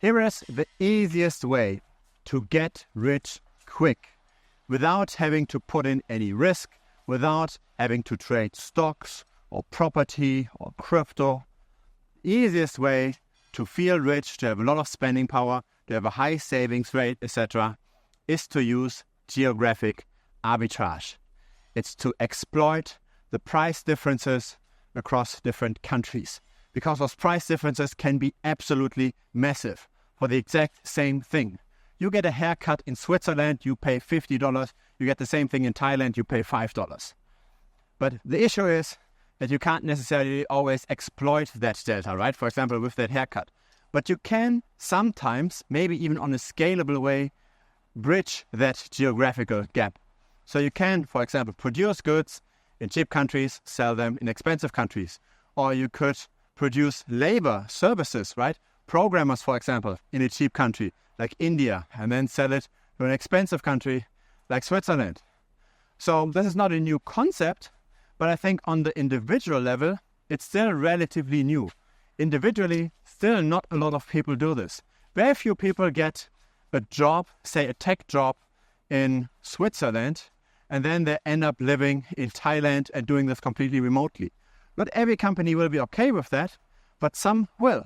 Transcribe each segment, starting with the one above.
Here is the easiest way to get rich quick without having to put in any risk, without having to trade stocks or property or crypto. Easiest way to feel rich, to have a lot of spending power, to have a high savings rate, etc., is to use geographic arbitrage. It's to exploit the price differences across different countries, because those price differences can be absolutely massive for the exact same thing. You get a haircut in Switzerland, you pay $50. You get the same thing in Thailand, you pay $5. But the issue is that you can't necessarily always exploit that delta, right? For example, with that haircut. But you can sometimes, maybe even on a scalable way, bridge that geographical gap. So you can, for example, produce goods in cheap countries, sell them in expensive countries. Or you could produce labor, services, right? Programmers, for example, in a cheap country like India, and then sell it to an expensive country like Switzerland. So this is not a new concept, but I think on the individual level, it's still relatively new. Individually, still not a lot of people do this. Very few people get a job, say a tech job in Switzerland, and then they end up living in Thailand and doing this completely remotely. Not every company will be okay with that, but some will.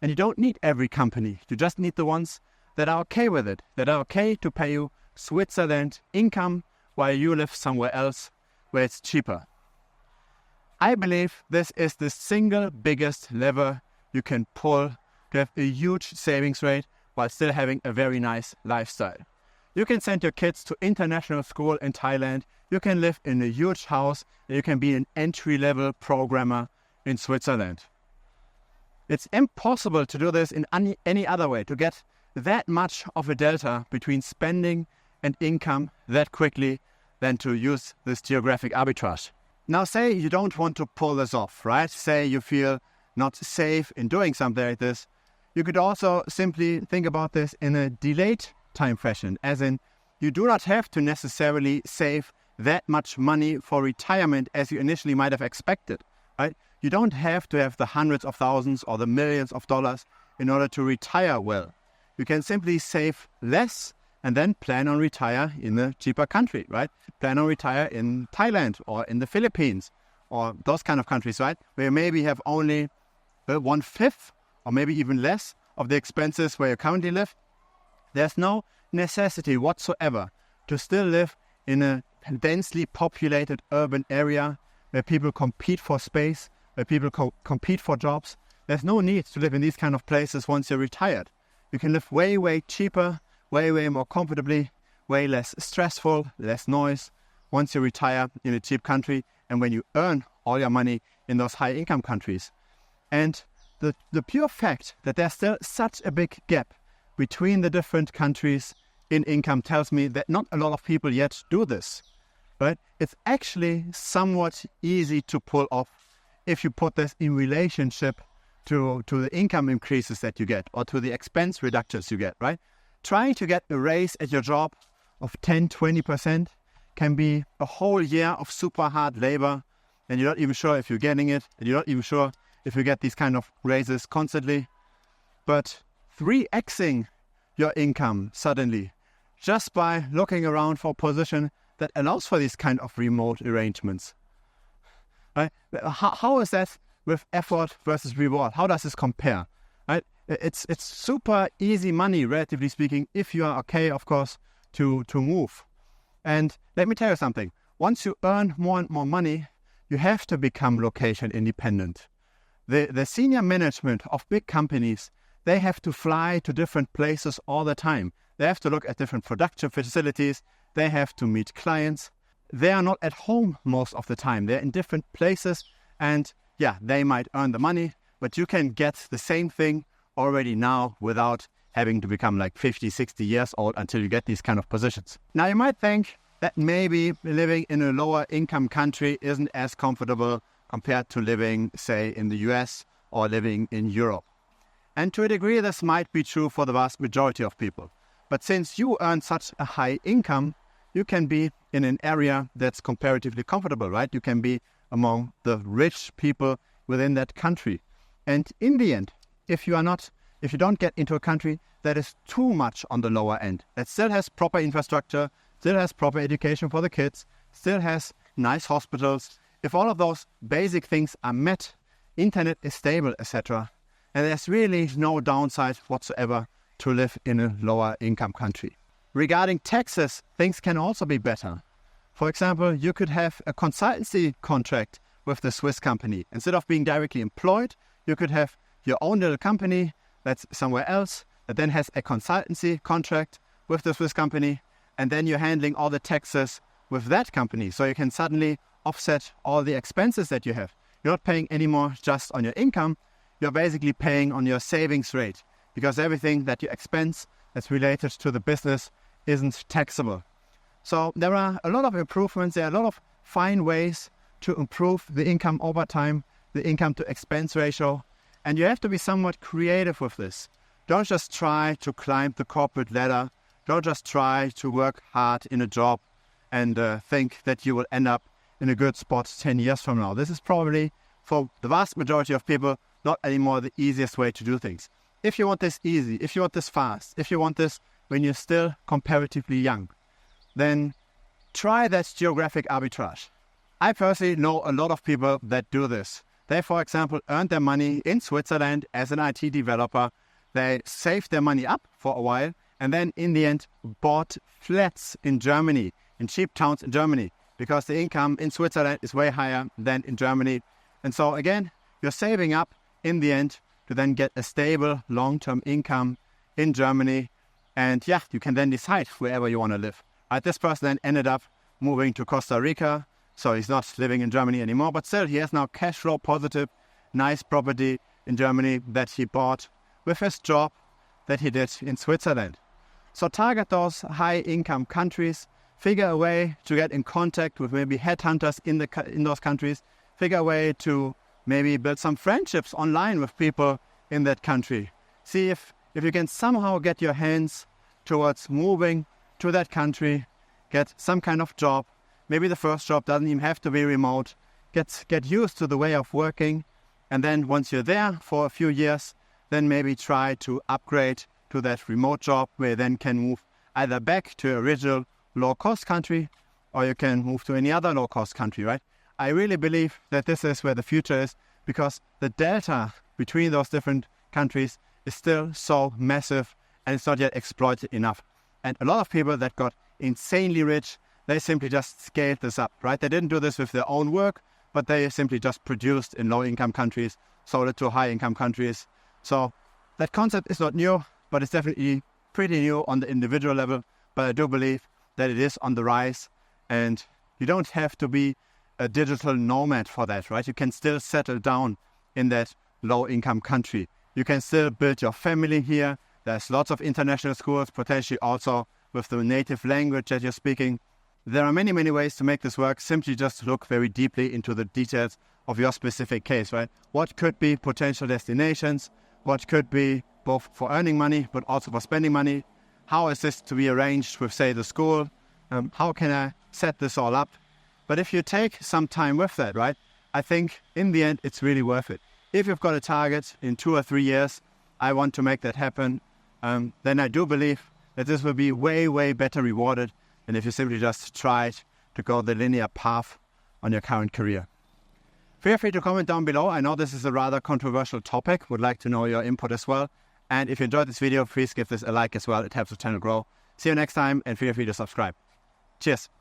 And you don't need every company. You just need the ones that are okay with it, that are okay to pay you Switzerland income while you live somewhere else where it's cheaper. I believe this is the single biggest lever you can pull to have a huge savings rate while still having a very nice lifestyle. You can send your kids to international school in Thailand, you can live in a huge house, and you can be an entry-level programmer in Switzerland. It's impossible to do this in any other way, to get that much of a delta between spending and income that quickly than to use this geographic arbitrage. Now say you don't want to pull this off, right? Say you feel not safe in doing something like this. You could also simply think about this in a delayed time fashion, as in you do not have to necessarily save that much money for retirement as you initially might have expected, right? You don't have to have the hundreds of thousands or the millions of dollars in order to retire well. You can simply save less and then plan on retire in a cheaper country, right? Plan on retire in Thailand or in the Philippines or those kind of countries, right? Where you maybe have only 1/5 or maybe even less of the expenses where you currently live. There's no necessity whatsoever to still live in a densely populated urban area where people compete for space, where people compete for jobs. There's no need to live in these kind of places once you're retired. You can live way, way cheaper, way, way more comfortably, way less stressful, less noise once you retire in a cheap country and when you earn all your money in those high income countries. And the pure fact that there's still such a big gap between the different countries in income tells me that not a lot of people yet do this, right? It's actually somewhat easy to pull off if you put this in relationship to the income increases that you get or to the expense reductions you get, right? Trying to get a raise at your job of 10-20% can be a whole year of super hard labor, and you're not even sure if you're getting it, and you're not even sure if you get these kind of raises constantly. But 3xing your income suddenly just by looking around for a position that allows for these kind of remote arrangements. Right? How is that with effort versus reward? How does this compare? Right? It's super easy money, relatively speaking, if you are okay, of course, to move. And let me tell you something. Once you earn more and more money, you have to become location independent. The senior management of big companies, they have to fly to different places all the time. They have to look at different production facilities. They have to meet clients. They are not at home most of the time. They're in different places. And yeah, they might earn the money, but you can get the same thing already now without having to become like 50, 60 years old until you get these kind of positions. Now you might think that maybe living in a lower income country isn't as comfortable compared to living, say, in the US or living in Europe. And to a degree, this might be true for the vast majority of people. But since you earn such a high income, you can be in an area that's comparatively comfortable, right? You can be among the rich people within that country. And in the end, if you are not if you don't get into a country that is too much on the lower end, that still has proper infrastructure, still has proper education for the kids, still has nice hospitals. If all of those basic things are met, internet is stable, etc., and there's really no downside whatsoever to live in a lower income country. Regarding taxes, things can also be better. For example, you could have a consultancy contract with the Swiss company. Instead of being directly employed, you could have your own little company that's somewhere else that then has a consultancy contract with the Swiss company, and then you're handling all the taxes with that company. So you can suddenly offset all the expenses that you have. You're not paying anymore just on your income, you're basically paying on your savings rate, because everything that you expense that's related to the business isn't taxable. So there are a lot of improvements, there are a lot of fine ways to improve the income over time, the income to expense ratio, and you have to be somewhat creative with this. Don't just try to climb the corporate ladder, don't just try to work hard in a job and think that you will end up in a good spot 10 years from now. This is probably, for the vast majority of people, not anymore the easiest way to do things. If you want this easy, if you want this fast, if you want this when you're still comparatively young, then try that geographic arbitrage. I personally know a lot of people that do this. They, for example, earned their money in Switzerland as an IT developer. They saved their money up for a while and then in the end bought flats in Germany, in cheap towns in Germany, because the income in Switzerland is way higher than in Germany. And so again, you're saving up in the end to then get a stable long-term income in Germany. And yeah, you can then decide wherever you want to live. Right? This person then ended up moving to Costa Rica. So he's not living in Germany anymore, but still he has now cash flow positive, nice property in Germany that he bought with his job that he did in Switzerland. So target those high income countries, figure a way to get in contact with maybe headhunters in those countries, figure a way to maybe build some friendships online with people in that country. See if you can somehow get your hands towards moving to that country, get some kind of job. Maybe the first job doesn't even have to be remote. Get used to the way of working. And then once you're there for a few years, then maybe try to upgrade to that remote job where you then can move either back to your original low-cost country or you can move to any other low-cost country, right? I really believe that this is where the future is because the delta between those different countries is still so massive and it's not yet exploited enough. And a lot of people that got insanely rich, they simply just scaled this up, right? They didn't do this with their own work, but they simply just produced in low-income countries, sold it to high-income countries. So that concept is not new, but it's definitely pretty new on the individual level. But I do believe that it is on the rise, and you don't have to be a digital nomad for that, right? You can still settle down in that low-income country. You can still build your family here. There's lots of international schools, potentially also with the native language that you're speaking. There are many, many ways to make this work. Simply just look very deeply into the details of your specific case, right? What could be potential destinations? What could be both for earning money, but also for spending money? How is this to be arranged with, say, the school? How can I set this all up? But if you take some time with that, right, I think in the end, it's really worth it. If you've got a target in 2 or 3 years, I want to make that happen, then I do believe that this will be way, way better rewarded than if you simply just tried to go the linear path on your current career. Feel free to comment down below. I know this is a rather controversial topic. Would like to know your input as well. And if you enjoyed this video, please give this a like as well. It helps the channel grow. See you next time and feel free to subscribe. Cheers.